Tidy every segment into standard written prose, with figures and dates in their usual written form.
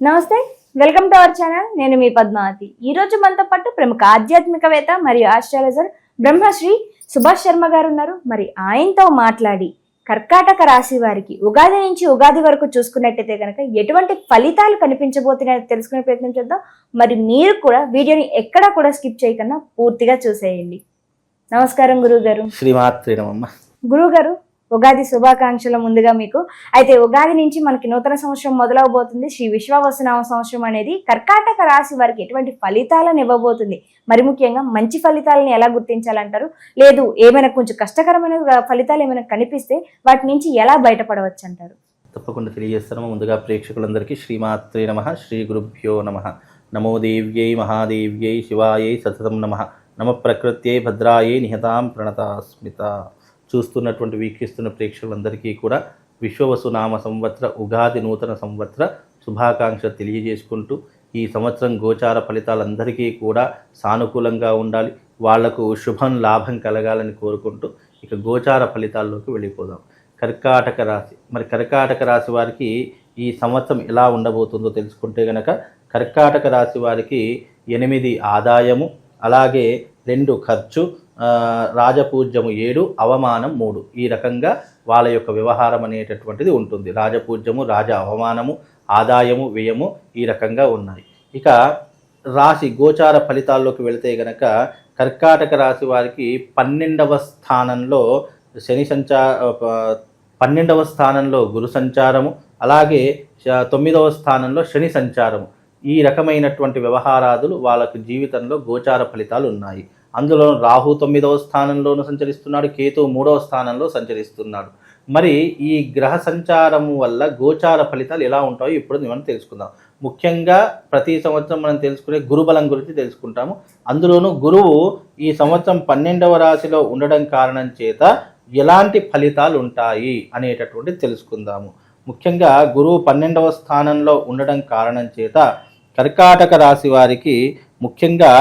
నమస్తే, welcome to our channel. నేను మీ పద్మావతి. ఈ రోజు మనతో పాటు ప్రముఖ ఆధ్యాత్మికవేత్త మరియు ఆస్ట్రాలజర్ బ్రహ్మశ్రీ సుభాష్ శర్మ గారు ఉన్నారు. మరి ఆయనతో మాట్లాడి కర్కాటక రాశి వారికి ఉగాది నుంచి ఉగాది వరకు చూసుకున్నట్టయితే కనుక ఎటువంటి ఫలితాలు కనిపించబోతున్నాయో తెలుసుకునే ప్రయత్నం చేద్దాం. మరి మీరు కూడా వీడియోని ఎక్కడా కూడా స్కిప్ చేయకుండా పూర్తిగా చూసేయండి. నమస్కారం గురువు గారు. శ్రీమాత్రే నమః. గురువు గారు, ఉగాది శుభాకాంక్షలు ముందుగా మీకు. అయితే ఉగాది నుంచి మనకి నూతన సంవత్సరం మొదలవబోతుంది. శ్రీ విశ్వావసునామ సంవత్సరం అనేది కర్కాటక రాశి వారికి ఎటువంటి ఫలితాలను ఇవ్వబోతుంది, మరి ముఖ్యంగా మంచి ఫలితాలను ఎలా గుర్తించాలంటారు, లేదు ఏమైనా కొంచెం కష్టకరమైన ఫలితాలు ఏమైనా కనిపిస్తే వాటి నుంచి ఎలా బయటపడవచ్చు అంటారు? తప్పకుండా తెలియజేస్తాము. ముందుగా ప్రేక్షకులందరికీ శ్రీమాత్రే నమః, శ్రీ గురుభ్యో నమః. నమో దేవ్యై మహాదేవ్యై శివాయై సతతం నమః. నమ ప్రకృత్యై భద్రాయై నిహతాం ప్రణతాస్మిత. చూస్తున్నటువంటి వీక్షిస్తున్న ప్రేక్షకులందరికీ కూడా విశ్వవసునామ సంవత్సర ఉగాది నూతన సంవత్సర శుభాకాంక్షలు తెలియజేసుకుంటూ, ఈ సంవత్సరం గోచార ఫలితాలందరికీ కూడా సానుకూలంగా ఉండాలి, వాళ్లకు శుభం లాభం కలగాలని కోరుకుంటూ ఇక గోచార ఫలితాల్లోకి వెళ్ళిపోదాం. కర్కాటక రాశి. మరి కర్కాటక రాశి వారికి ఈ సంవత్సరం ఎలా ఉండబోతుందో తెలుసుకుంటే గనక, కర్కాటక రాశి వారికి 8 ఆదాయము, అలాగే 2 ఖర్చు, రాజపూజ్యము 7, అవమానం 3. ఈ రకంగా వాళ్ళ యొక్క వ్యవహారం అనేటటువంటిది ఉంటుంది. రాజపూజ్యము, రాజ అవమానము, ఆదాయము, వ్యయము ఈ రకంగా ఉన్నాయి. ఇక రాశి గోచార ఫలితాల్లోకి వెళితే గనక, కర్కాటక రాశి వారికి 12వ స్థానంలో శని 12వ స్థానంలో గురు సంచారము, అలాగే 9వ స్థానంలో శని సంచారము. ఈ రకమైనటువంటి వ్యవహారాదులు వాళ్ళకు జీవితంలో గోచార ఫలితాలు ఉన్నాయి. అందులో రాహు 9వ స్థానంలోనూ సంచరిస్తున్నాడు, కేతు 3వ స్థానంలో సంచరిస్తున్నాడు. మరి ఈ గ్రహ సంచారము వల్ల గోచార ఫలితాలు ఎలా ఉంటాయో ఇప్పుడు మనం తెలుసుకుందాం. ముఖ్యంగా ప్రతి సంవత్సరం మనం తెలుసుకునే గురుబలం గురించి తెలుసుకుంటాము. అందులోనూ గురువు ఈ సంవత్సరం 12వ రాశిలో ఉండడం కారణం చేత ఎలాంటి ఫలితాలు ఉంటాయి అనేటటువంటిది తెలుసుకుందాము. ముఖ్యంగా గురువు 12వ స్థానంలో ఉండడం కారణం చేత కర్కాటక రాశి వారికి ముఖ్యంగా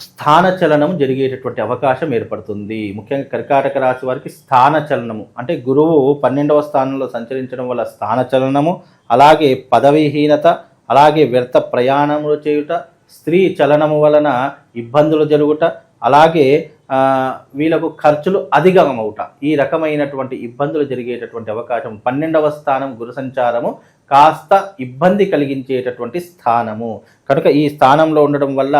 స్థానచలనం జరిగేటటువంటి అవకాశం ఏర్పడుతుంది. ముఖ్యంగా కర్కాటక రాశి వారికి స్థానచలనము అంటే గురువు 12వ స్థానంలో సంచరించడం వల్ల స్థానచలనము, అలాగే పదవీహీనత, అలాగే వ్యర్థ ప్రయాణములు చేయుట, స్త్రీ చలనము వలన ఇబ్బందులు జరుగుట, అలాగే వీళ్ళకు ఖర్చులు అధికమవుట, ఈ రకమైనటువంటి ఇబ్బందులు జరిగేటటువంటి అవకాశం. 12వ స్థానం గురు సంచారము కాస్త ఇబ్బంది కలిగించేటటువంటి స్థానము కనుక ఈ స్థానంలో ఉండడం వల్ల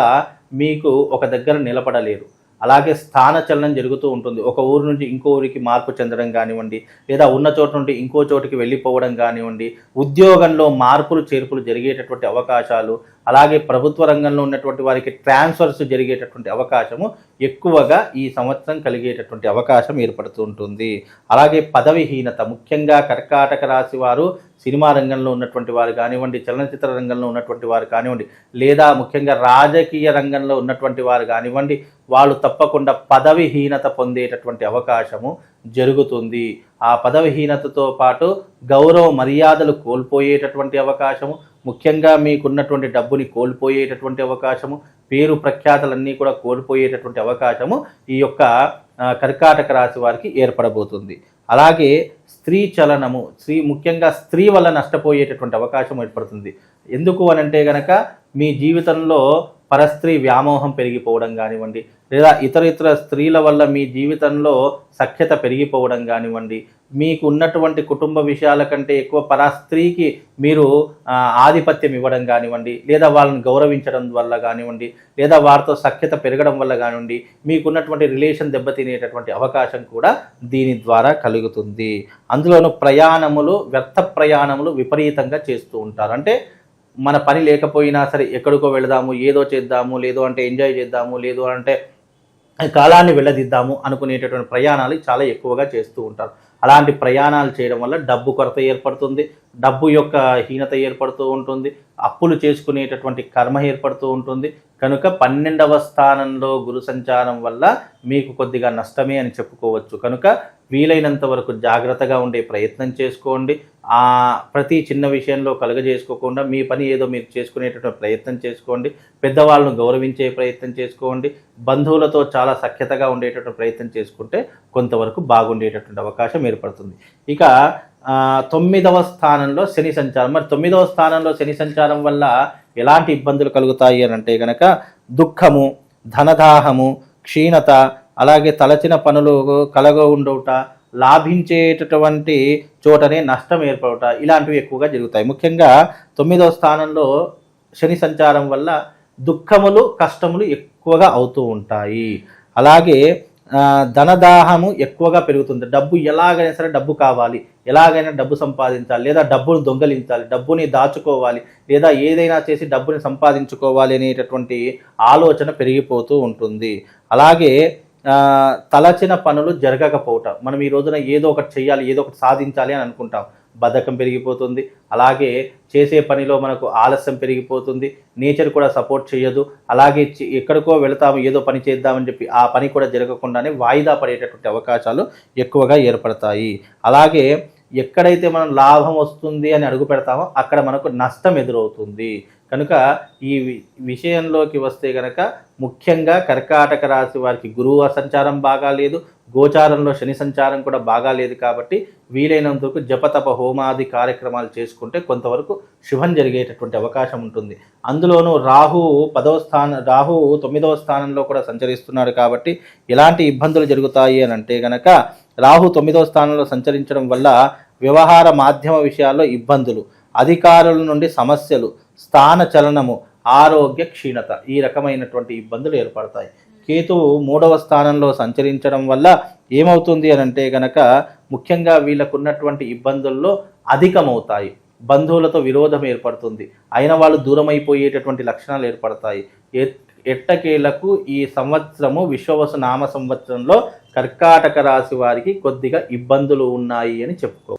మీకు ఒక దగ్గర నిలబడలేరు. అలాగే స్థానచలనం జరుగుతూ ఉంటుంది. ఒక ఊరు నుంచి ఇంకో ఊరికి మార్పు చెందడం కానివ్వండి, లేదా ఉన్న చోటు నుండి ఇంకో చోటుకి వెళ్ళిపోవడం కానివ్వండి, ఉద్యోగంలో మార్పులు చేర్పులు జరిగేటటువంటి అవకాశాలు, అలాగే ప్రభుత్వ రంగంలో ఉన్నటువంటి వారికి ట్రాన్స్ఫర్స్ జరిగేటటువంటి అవకాశము ఎక్కువగా ఈ సంవత్సరం కలిగేటటువంటి అవకాశం ఏర్పడుతూ ఉంటుంది. అలాగే పదవిహీనత, ముఖ్యంగా కర్కాటక రాశి వారు సినిమా రంగంలో ఉన్నటువంటి వారు కానివ్వండి, చలనచిత్ర రంగంలో ఉన్నటువంటి వారు కానివ్వండి, లేదా ముఖ్యంగా రాజకీయ రంగంలో ఉన్నటువంటి వారు కానివ్వండి, వాళ్ళు తప్పకుండా పదవిహీనత పొందేటటువంటి అవకాశము జరుగుతుంది. ఆ పదవిహీనతతో పాటు గౌరవ మర్యాదలు కోల్పోయేటటువంటి అవకాశము, ముఖ్యంగా మీకున్నటువంటి డబ్బుని కోల్పోయేటటువంటి అవకాశము, పేరు ప్రఖ్యాతలన్నీ కూడా కోల్పోయేటటువంటి అవకాశము ఈ యొక్క కర్కాటక రాశి వారికి ఏర్పడబోతుంది. అలాగే స్త్రీ చలనము, ముఖ్యంగా స్త్రీ వల్ల నష్టపోయేటటువంటి అవకాశం ఏర్పడుతుంది. ఎందుకు అనంటే గనక, మీ జీవితంలో పరస్త్రీ వ్యామోహం పెరిగిపోవడం కానివ్వండి, లేదా ఇతర స్త్రీల వల్ల మీ జీవితంలో సఖ్యత పెరిగిపోవడం కానివ్వండి, మీకు ఉన్నటువంటి కుటుంబ విషయాల కంటే ఎక్కువ పరస్త్రీకి మీరు ఆధిపత్యం ఇవ్వడం కానివ్వండి, లేదా వాళ్ళని గౌరవించడం వల్ల కానివ్వండి, లేదా వారితో సఖ్యత పెరగడం వల్ల కానివ్వండి, మీకున్నటువంటి రిలేషన్ దెబ్బతినేటటువంటి అవకాశం కూడా దీని ద్వారా కలుగుతుంది. అందులోనూ ప్రయాణములు, వ్యర్థ ప్రయాణములు విపరీతంగా చేస్తూ ఉంటారు. అంటే మన పని లేకపోయినా సరే ఎక్కడికో వెళదాము, ఏదో చేద్దాము, లేదు అంటే ఎంజాయ్ చేద్దాము, లేదు అంటే కాలాన్ని వెళ్ళదిద్దాము అనుకునేటటువంటి ప్రయాణాలు చాలా ఎక్కువగా చేస్తూ ఉంటారు. అలాంటి ప్రయాణాలు చేయడం వల్ల డబ్బు కొరత ఏర్పడుతుంది, డబ్బు యొక్క హీనత ఏర్పడుతూ ఉంటుంది, అప్పులు చేసుకునేటటువంటి కర్మ ఏర్పడుతూ ఉంటుంది. కనుక 12వ స్థానంలో గురు సంచారం వల్ల మీకు కొద్దిగా నష్టమే అని చెప్పుకోవచ్చు. కనుక వీలైనంత వరకు జాగ్రత్తగా ఉండే ప్రయత్నం చేసుకోండి. ప్రతి చిన్న విషయంలో కలుగజేసుకోకుండా మీ పని ఏదో మీరు చేసుకునేటటువంటి ప్రయత్నం చేసుకోండి. పెద్దవాళ్ళను గౌరవించే ప్రయత్నం చేసుకోండి. బంధువులతో చాలా సఖ్యతగా ఉండేటటువంటి ప్రయత్నం చేసుకుంటే కొంతవరకు బాగుండేటటువంటి అవకాశం ఏర్పడుతుంది. ఇక 9వ స్థానంలో శని సంచారం. మరి 9వ స్థానంలో శని సంచారం వల్ల ఎలాంటి ఇబ్బందులు కలుగుతాయి అని అంటే కనుక దుఃఖము, ధనదాహము, క్షీణత, అలాగే తలచిన పనులు కలగ ఉండవుట, లాభించేటటువంటి చోటనే నష్టం ఏర్పడుట, ఇలాంటివి ఎక్కువగా జరుగుతాయి. ముఖ్యంగా 9వ స్థానంలో శని సంచారం వల్ల దుఃఖములు, కష్టములు ఎక్కువగా అవుతూ ఉంటాయి. అలాగే ధనదాహము ఎక్కువగా పెరుగుతుంది. డబ్బు ఎలాగైనా సరే డబ్బు కావాలి, ఎలాగైనా డబ్బు సంపాదించాలి, లేదా డబ్బును దొంగలించాలి, డబ్బుని దాచుకోవాలి, లేదా ఏదైనా చేసి డబ్బుని సంపాదించుకోవాలి అనేటటువంటి ఆలోచన పెరిగిపోతూ ఉంటుంది. అలాగే తలచిన పనులు జరగకపోవటం. మనం ఈ రోజున ఏదో ఒకటి చెయ్యాలి, ఏదో ఒకటి సాధించాలి అని అనుకుంటాం, బద్ధకం పెరిగిపోతుంది. అలాగే చేసే పనిలో మనకు ఆలస్యం పెరిగిపోతుంది, నేచర్ కూడా సపోర్ట్ చేయదు. అలాగే ఎక్కడికో వెళతాము, ఏదో పని చేద్దామని చెప్పి ఆ పని కూడా జరగకుండానే వాయిదా పడేటటువంటి అవకాశాలు ఎక్కువగా ఏర్పడతాయి. అలాగే ఎక్కడైతే మనం లాభం వస్తుంది అని అడుగు పెడతామో అక్కడ మనకు నష్టం ఎదురవుతుంది. కనుక ఈ విషయంలోకి వస్తే కనుక ముఖ్యంగా కర్కాటక రాశి వారికి గురువు సంచారం బాగా లేదు, గోచారంలో శని సంచారం కూడా బాగా లేదు. కాబట్టి వీలైనంత వరకు జపతప హోమాది కార్యక్రమాలు చేసుకుంటే కొంతవరకు శుభం జరిగేటటువంటి అవకాశం ఉంటుంది. అందులోనూ రాహువు 9వ స్థానంలో కూడా సంచరిస్తున్నాడు. కాబట్టి ఎలాంటి ఇబ్బందులు జరుగుతాయి అని అంటే కనుక రాహు 9వ స్థానంలో సంచరించడం వల్ల వ్యవహార మాధ్యమ విషయాల్లో ఇబ్బందులు, అధికారుల నుండి సమస్యలు, స్థాన చలనము, ఆరోగ్య క్షీణత, ఈ రకమైనటువంటి ఇబ్బందులు ఏర్పడతాయి. కేతువు 3వ స్థానంలో సంచరించడం వల్ల ఏమవుతుంది అని అంటే కనుక ముఖ్యంగా వీళ్ళకున్నటువంటి ఇబ్బందుల్లో అధికమవుతాయి. బంధువులతో విరోధం ఏర్పడుతుంది, అయిన వాళ్ళు దూరం అయిపోయేటటువంటి లక్షణాలు ఏర్పడతాయి. ఎట్టకేలకు ఈ సంవత్సరము విశ్వవసు నామ సంవత్సరంలో కర్కాటక రాశి వారికి కొద్దిగా ఇబ్బందులు ఉన్నాయి అని చెప్పుకో.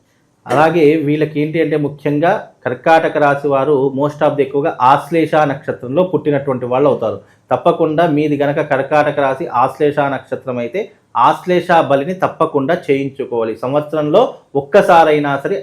అలాగే వీళ్ళకి ఏంటి అంటే ముఖ్యంగా కర్కాటక రాశి వారు మోస్ట్ ఆఫ్ ది ఎక్కువగా ఆశ్లేష నక్షత్రంలో పుట్టినటువంటి వాళ్ళు అవుతారు. తప్పకుండా మీది గనక కర్కాటక రాశి ఆశ్లేష నక్షత్రం అయితే ఆశ్లేష బలిని తప్పకుండా చేయించుకోవాలి. సంవత్సరంలో ఒక్కసారైనా సరే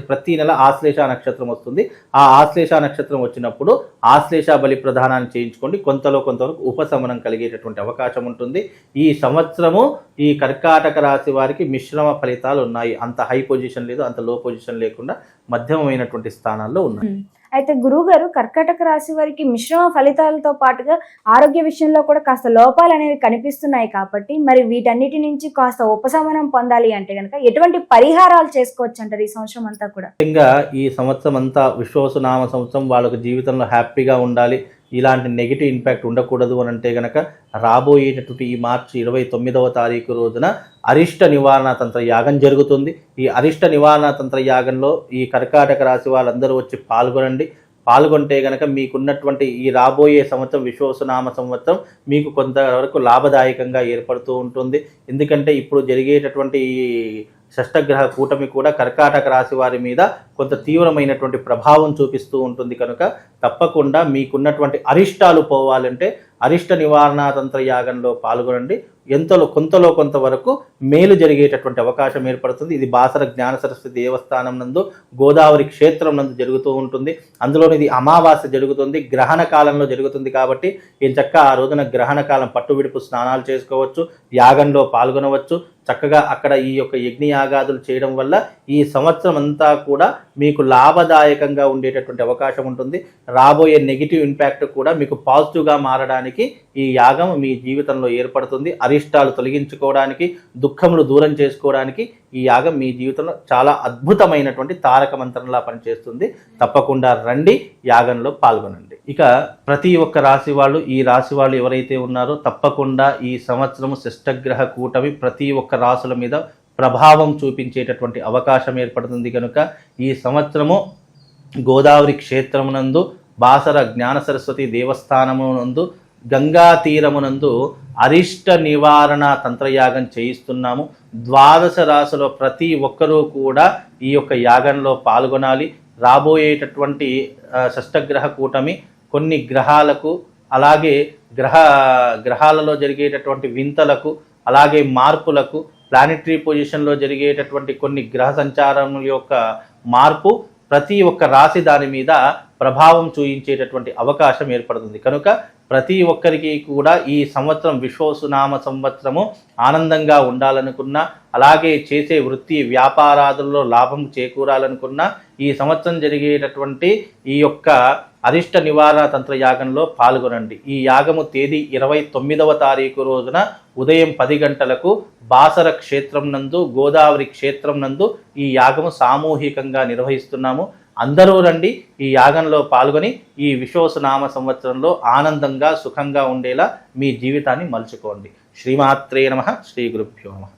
ప్రతి నెల ఆశ్లేష నక్షత్రం వస్తుంది. ఆ ఆశ్లేష నక్షత్రం వచ్చినప్పుడు ఆశ్లేష బలి ప్రదానాన్ని చేయించుకోండి. కొంతవరకు ఉపశమనం కలిగేటటువంటి అవకాశం ఉంటుంది. ఈ సంవత్సరము ఈ కర్కాటక రాశి వారికి మిశ్రమ ఫలితాలు ఉన్నాయి. అంత హై పొజిషన్ లేదు, అంత లో పొజిషన్ లేకుండా మధ్యమమైనటువంటి స్థానాల్లో ఉన్నాయి. అయితే గురువు గారు కర్కాటక రాశి వారికి మిశ్రమ ఫలితాలతో పాటుగా ఆరోగ్య విషయంలో కూడా కాస్త లోపాలు అనేవి కనిపిస్తున్నాయి. కాబట్టి మరి వీటన్నిటి నుంచి కాస్త ఉపశమనం పొందాలి అంటే కనుక ఎటువంటి పరిహారాలు చేసుకోవచ్చు అంటారు ఈ సంవత్సరం అంతా కూడా? ముఖ్యంగా ఈ సంవత్సరం అంతా విశ్వవసునామ సంవత్సరం వాళ్ళకు జీవితంలో హ్యాపీగా ఉండాలి, ఇలాంటి నెగిటివ్ ఇంపాక్ట్ ఉండకూడదు అని అంటే కనుక రాబోయేటటువంటి ఈ మార్చి 29వ తారీఖు రోజున అరిష్ట నివారణ తంత్ర యాగం జరుగుతుంది. ఈ అరిష్ట నివారణ తంత్ర యాగంలో ఈ కర్కాటక రాశి వాళ్ళందరూ వచ్చి పాల్గొంటే కనుక మీకున్నటువంటి ఈ రాబోయే సంవత్సరం విశ్వవసునామ సంవత్సరం మీకు కొంతవరకు లాభదాయకంగా ఏర్పడుతూ ఉంటుంది. ఎందుకంటే ఇప్పుడు జరిగేటటువంటి ఈ షష్టగ్రహ కూటమి కూడా కర్కాటక రాశి వారి మీద కొంత తీవ్రమైనటువంటి ప్రభావం చూపిస్తూ ఉంటుంది. కనుక తప్పకుండా మీకున్నటువంటి అరిష్టాలు పోవాలంటే అరిష్ట నివారణ తంత్ర యాగంలో పాల్గొనండి. కొంతవరకు మేలు జరిగేటటువంటి అవకాశం ఏర్పడుతుంది. ఇది బాసర జ్ఞాన సరస్వతి దేవస్థానం నందు గోదావరి క్షేత్రం నందు జరుగుతూ ఉంటుంది. అందులోని ఇది అమావాస్య జరుగుతుంది, గ్రహణ కాలంలో జరుగుతుంది. కాబట్టి ఆ రోజున గ్రహణ కాలం పట్టు విడుపు స్నానాలు చేసుకోవచ్చు, యాగంలో పాల్గొనవచ్చు. చక్కగా అక్కడ ఈ యొక్క యజ్ఞయాగాదులు చేయడం వల్ల ఈ సంవత్సరం అంతా కూడా మీకు లాభదాయకంగా ఉండేటటువంటి అవకాశం ఉంటుంది. రాబోయే నెగిటివ్ ఇంపాక్ట్ కూడా మీకు పాజిటివ్గా మారడానికి ఈ యాగం మీ జీవితంలో ఏర్పడుతుంది. అరిష్టాలు తొలగించుకోవడానికి, దుఃఖములు దూరం చేసుకోవడానికి ఈ యాగం మీ జీవితంలో చాలా అద్భుతమైనటువంటి తారక మంత్రంలా పనిచేస్తుంది. తప్పకుండా రండి, యాగంలో పాల్గొనండి. ఇక ప్రతి ఒక్క రాశి వాళ్ళు, ఈ రాశి వాళ్ళు ఎవరైతే ఉన్నారో తప్పకుండా ఈ సంవత్సరము షష్టగ్రహ కూటమి ప్రతి ఒక్క రాశుల మీద ప్రభావం చూపించేటటువంటి అవకాశం ఏర్పడుతుంది. కనుక ఈ సంవత్సరము గోదావరి క్షేత్రమునందు బాసర జ్ఞాన సరస్వతి దేవస్థానమునందు గంగా తీరమునందు అరిష్ట నివారణ తంత్రయాగం చేయిస్తున్నాము. 12 రాశుల ప్రతి ఒక్కరూ కూడా ఈ యొక్క యాగంలో పాల్గొనాలి. రాబోయేటటువంటి షష్టగ్రహ కూటమి కొన్ని గ్రహాలకు, అలాగే గ్రహాలలో జరిగేటటువంటి వింతలకు, అలాగే మార్పులకు, ప్లానెటరీ పొజిషన్లో జరిగేటటువంటి కొన్ని గ్రహ సంచారముల యొక్క మార్పు ప్రతి ఒక్క రాశి దాని మీద ప్రభావం చూపించేటటువంటి అవకాశం ఏర్పడుతుంది. కనుక ప్రతి ఒక్కరికి కూడా ఈ సంవత్సరం విశ్వసునామ సంవత్సరము ఆనందంగా ఉండాలనుకున్నా, అలాగే చేసే వృత్తి వ్యాపారాదుల్లో లాభం చేకూరాలనుకున్నా ఈ సంవత్సరం జరిగేటటువంటి ఈ యొక్క అరిష్ట నివారణ తంత్ర యాగంలో పాల్గొనండి. ఈ యాగము తేదీ 29వ తారీఖు రోజున ఉదయం 10 గంటలకు బాసర క్షేత్రం నందు, గోదావరి క్షేత్రం నందు ఈ యాగము సామూహికంగా నిర్వహిస్తున్నాము. అందరూ రండి, ఈ యాగంలో పాల్గొని ఈ విశ్వసునామ సంవత్సరంలో ఆనందంగా సుఖంగా ఉండేలా మీ జీవితాన్ని మలుచుకోండి. శ్రీమాత్రే నమః. శ్రీ గురుభ్యో నమః.